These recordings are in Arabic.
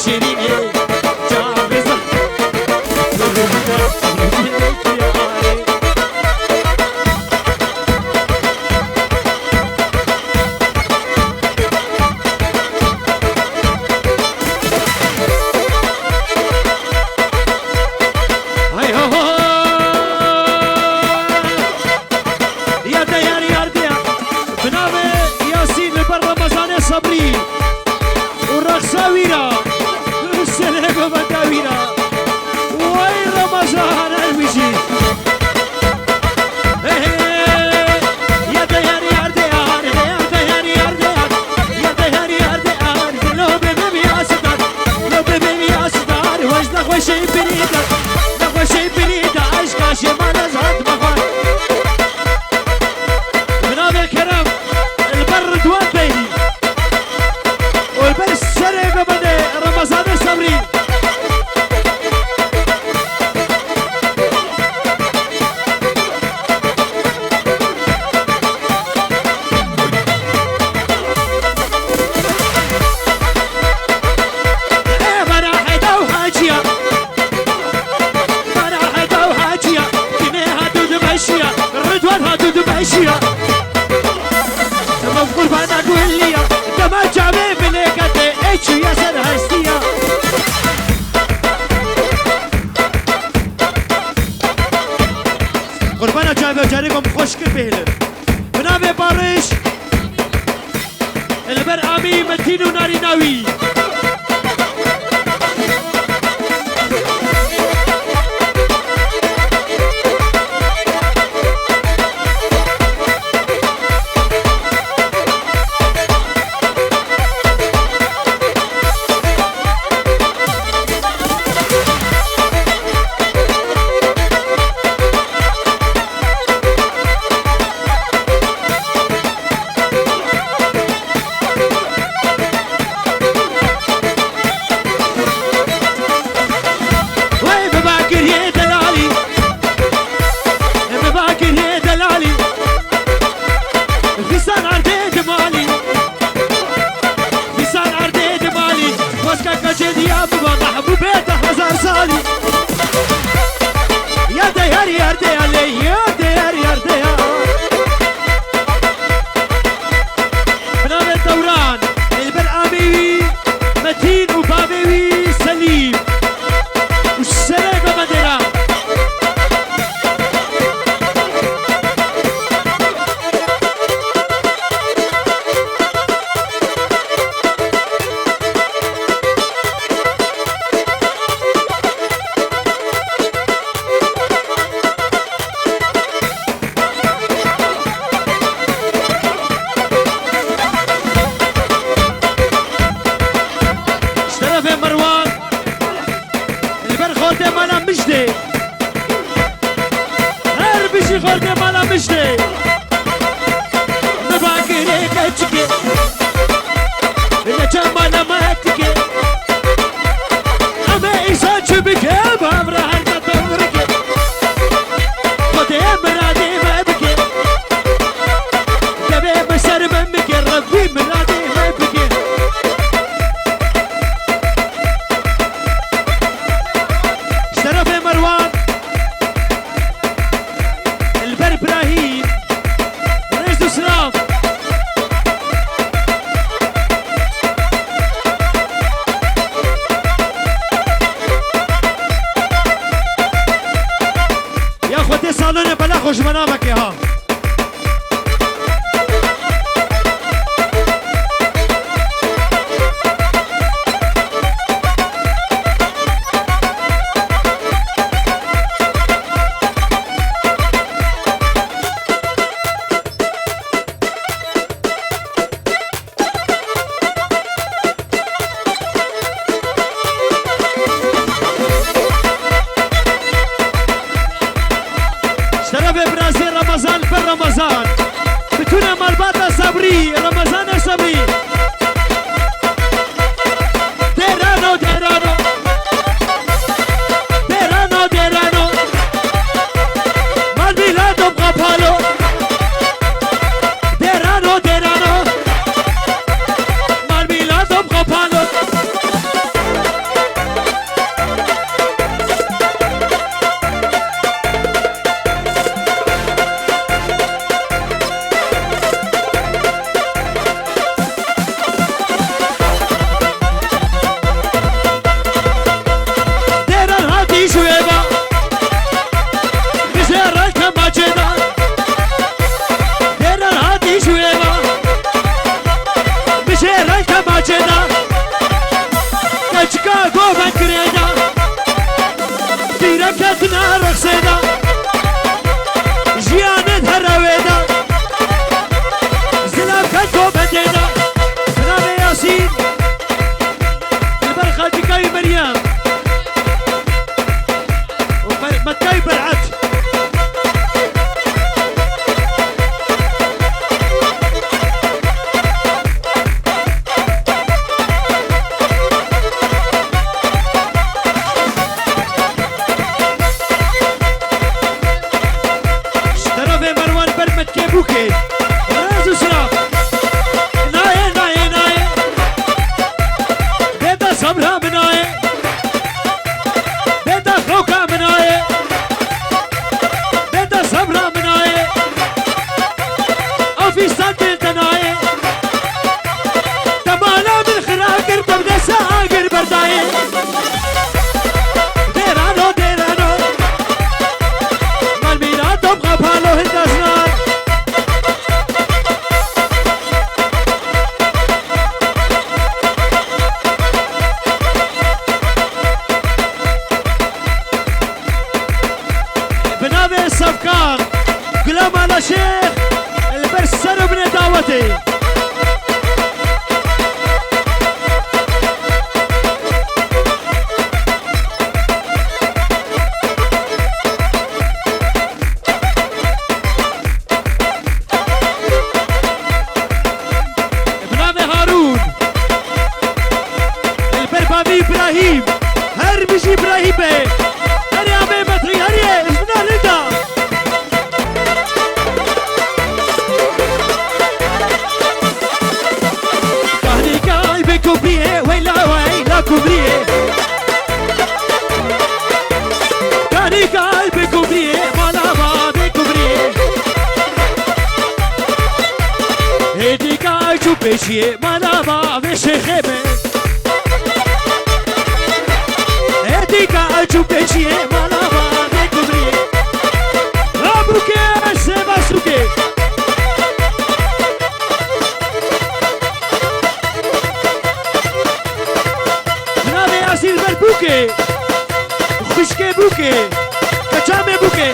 شيريني جابزة صبري والرقصاويرة السلامة بداويرة وين رمضان المجي يا دياري يا ديار يا دياري يا ديار يا دياري يا ديار لو بيبي يا ستار لو بيبي يا ستار وجدك وشي بريدك لك وشي بريدك عشقا شمال زهد مخوان جناب الكرام البر دوان بيني والبرس شرق بدي رمضان الصبري مراحة وحاجية مراحة وحاجية كنيها دود ماشية الردوانها دود ماشية سبب قربانك والليا دما جابي بليكتي ايش يا سر هستيا قربانا جابي جاريكم خوش كبيل بنابي بارش البرعامي متين وناري ناوي يا ديار يا ديار يا ديار يا ديار بنام الدوران البرعامي متين وبابي سليم والسلامة مدينة مجدي هر بيجي خورده مالا مجدي نباكري كتشكي نجا مالا ما هتكي اما ايسا تشبكي بامرا هرنا تمركي خدي مرادي ما بكي دبي بسر ممكي ربي مرادي ما بكي مروان البر ابراهيم رئيس اسراف يا اخوتي صالون بلا خوش منامك يا ها شرف برازيل رمضان كوبريه ويلا كوبريه كاني قلبي كوبريه مالا بابي كوبريه هدي كاجو بشيه مالا بابي شخيبه هدي كاجو بشيه مالا بابي كوبريه ابوكي سباسوكي بوكي خشكي بوكي كجامي بوكي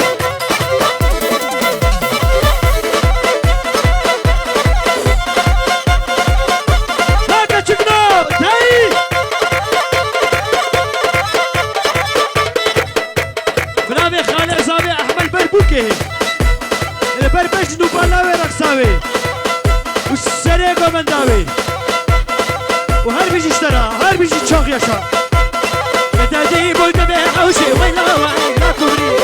هاكا تشكنو تاي برافي خالي عصابي احمد بربوكي البربش نوبالاوي رقصاوي والسريقو منداوي وهر بيجي اشترى هر بيجي تشوخ يشا تدي بولد بحوشي ويلا ويلا كوبري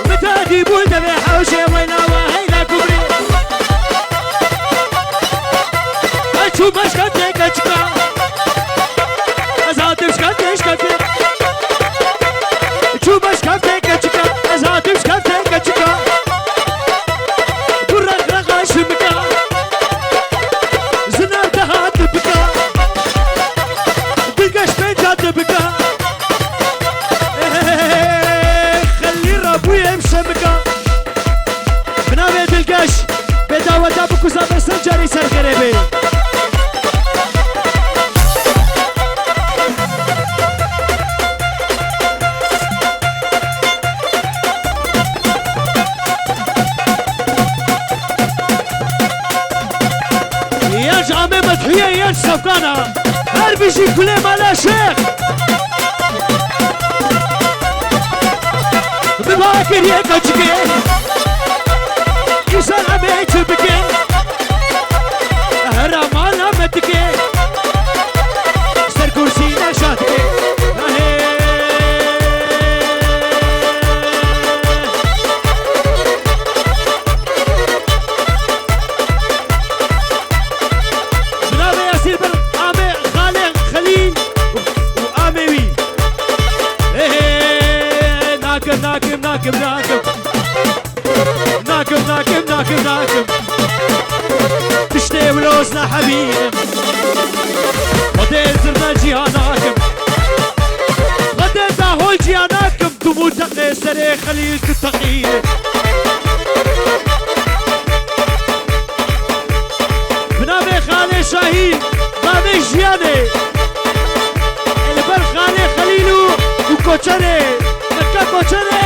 متادي بولد بحوشي ويلا ويلا كوبري اشو مشكلتك اشكا ازاد مشكلتك اشو مشكلتك اشكا ازاد مشكلتك اشكا برق رقاش مكا زنار دهات بكا بكا خلي ربو يمشي بكا بنابي دلقاش بداوة بكو زابر سنجاري سر غريبي يا جامي مدحية يا السفقانة هربشي كلي مالا شيخ بباكر يكجكي يسال عمي تبكي هرمانا متكي سر كرسي نشاتكي ناكب تشتي ولوزنا حبيب غدير زرنا جيهاناكم غدير داهول جيهاناكم تموت تقني سري خليل كالتقيل بنابي خالي شاهين بابي جياني البر خالي خليلو وكوشري مكا كوشري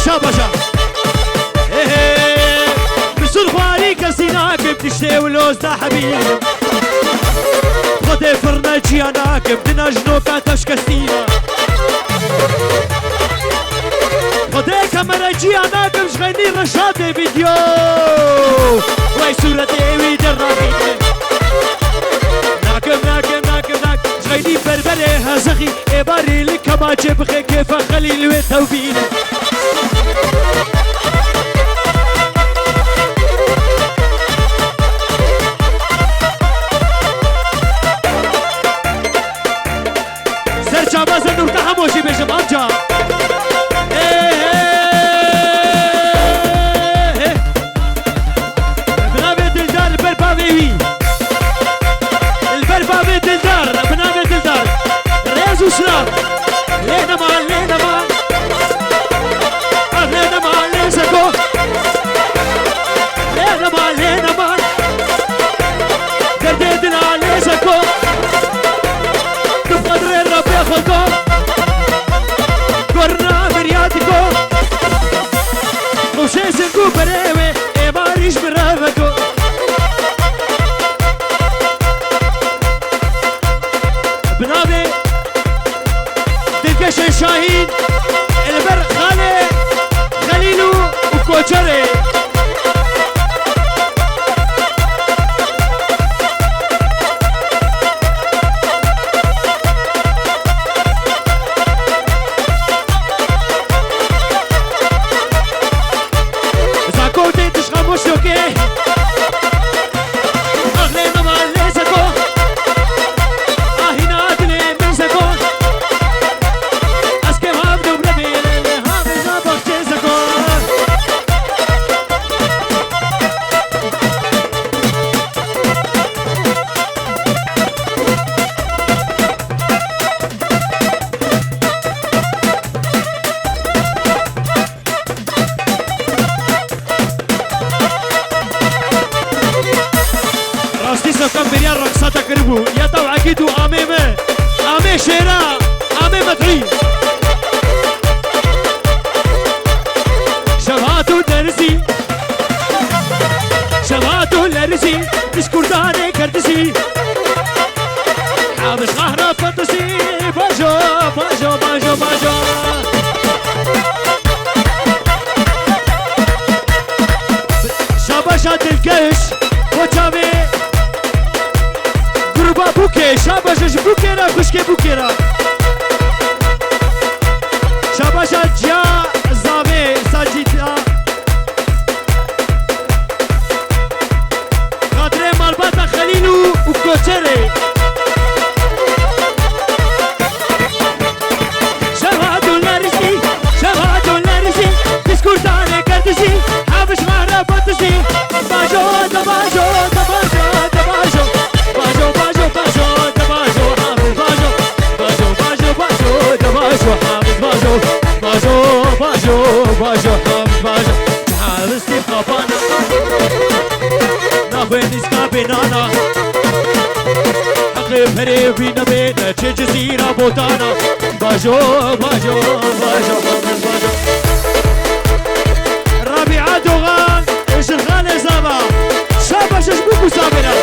شابشا بصرخ عليك سيناك بتشتي ولوز دا حبيب خدي فرنا جياناك بدنا جنوكا تشكستينا خدي كاميرا جياناك مشغيني رشاد فيديو واي صورتي ويدر رابيني ناكم مشغيني بربري هزخي اباري لك ما جبخي كيف خليل وتوبيني بازن نور تحموشي بيجم امجا بنابي دلدار البربابي البربابي دلدار بنابي دلدار ريز وشراب لينا مان بازو كم بليان رقصاتك قربو يا تو عقيدو آميمة آمي شيرا آمي مدعي شبهاتو درسي شبهاتو لرسي تشكرداني كردسي حابس غهرة فانتسي باجو باجو باجو باجو شابشات الكش وچامي گروبا بوكي شابشش بوكيرا خشكي بوكيرا شابشات جا زامي ساجيتا خاطري مالباتا خليلو وكوتشري شبهاتو لارسي شبهاتو لارسي تسكرتاني كردسي حابش غهرة فانتسي باجو دباجو دباجو دباجو باجو باجو باجو دباجو حافظ باجو باجو باجو باجو دباجو حافظ باجو باجو باجو باجو حافظ باجو حافظ تبقى ناخوين اسكابينانا حقي فري بينا بينا چه جزيرة بوتانا باجو باجو باجو حافظ باجو رابعة دوغان شرخان زابا شابا ششبوكو سابنا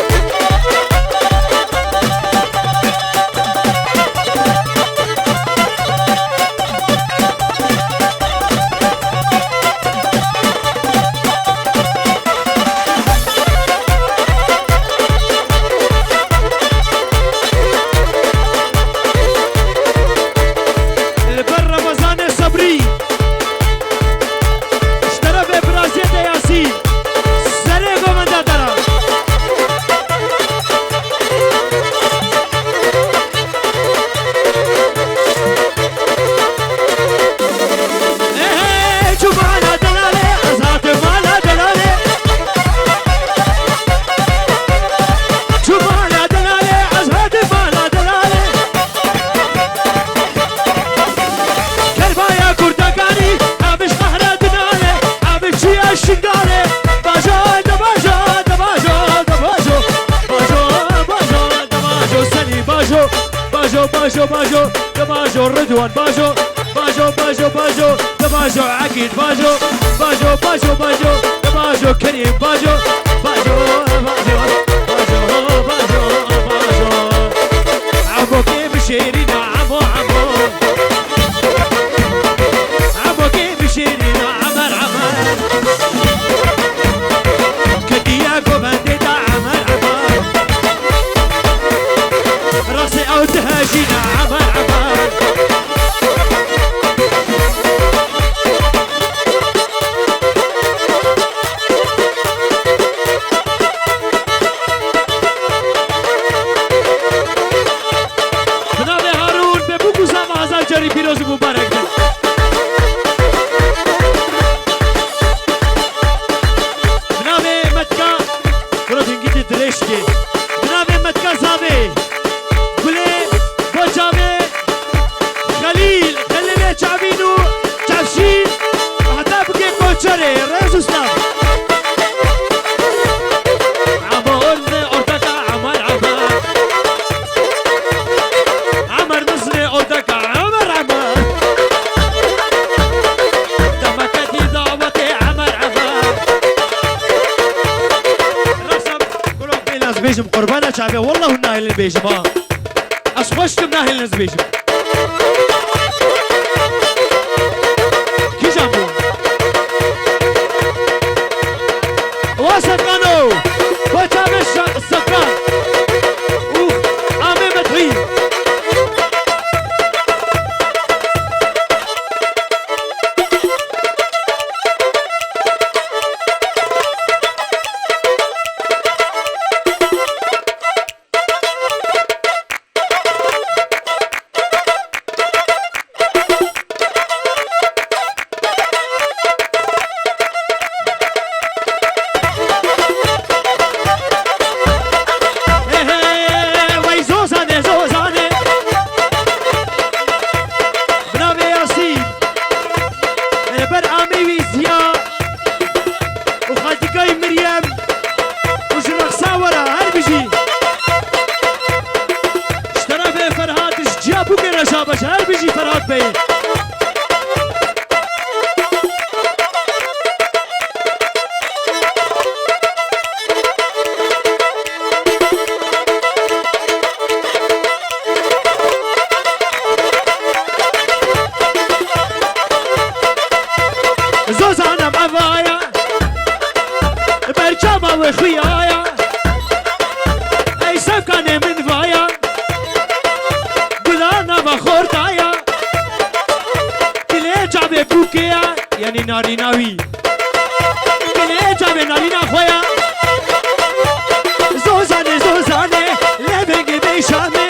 البر رمضان الصبري اشترى ببرازيل ياسين سريقو من دادرا ايه شو معنا دلالي ازهات معنا دلالي شو معنا دلالي ازهات معنا دلالي كربايا كردكاني عبش قهرة دنالي عبش شيا الشنقالي باجو دباجو دباجو دباجو باجو باجو دباجو سني باجو باجو باجو باجو دباجو رضوان باجو باجو باجو باجو دباجو عقيد باجو باجو باجو باجو دباجو كريم باجو باجو باجو باجو باجو باجو عمو كيف شيرين عمو عمو عمو كيف شيرين عمر عمر كدياكو بنديتا عمر عمر راسي او تهاجينا عمر عمر بنابه هارون ببوكو ساما هزار جري پیروز مبارک ده بنابه متكا برات انگیت درشکی بنابه متكا زابه گله بوچامه خلیل خلیل چاوینو چفشین حتی بگه کوچره رز استاد عمر اردکا عمر عمر عمر مصري اردكا عمر عمر دمكتي ضابطي عمر عمر رسم كلهم بيلاز بيجم قربانا شعبي والله الناهل بيجم ها أصخشتم ناهل ناس بيجم كي جنبو واسف قانو وجامش السكان آمي مدعي بيه زوزانم عفايا برجابا وخيايا اي سفكاني من فايا بلانا بخورتايا كلي جابي بوكيا يعني ناري ناوي كلي جابي ناري ناخويا زوزاني زوزاني لبنجي بيشامي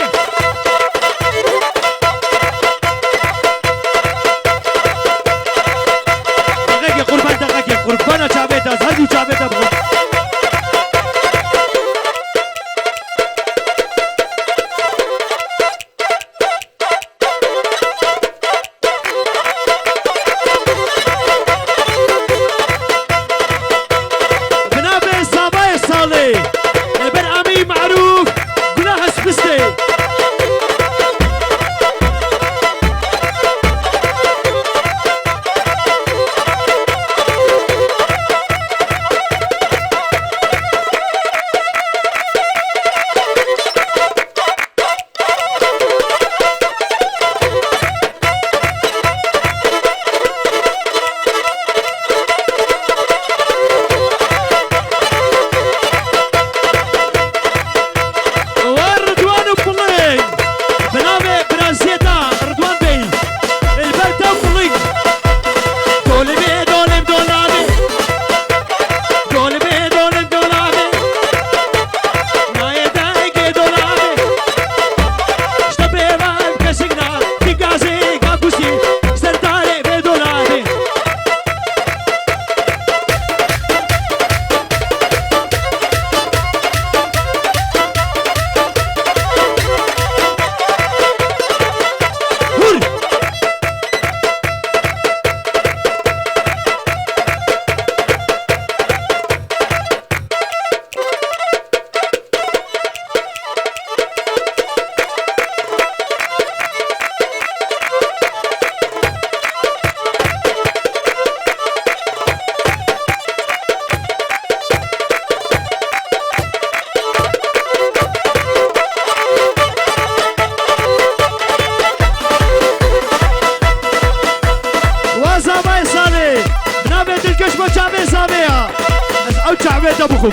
قربانا جابيتا زهدو جابيتا بخور بنابي صاباي صالي بن عمي معروف قناها سبستي بنابي تلكش بو شعبي سامية بس او شعبي تبخم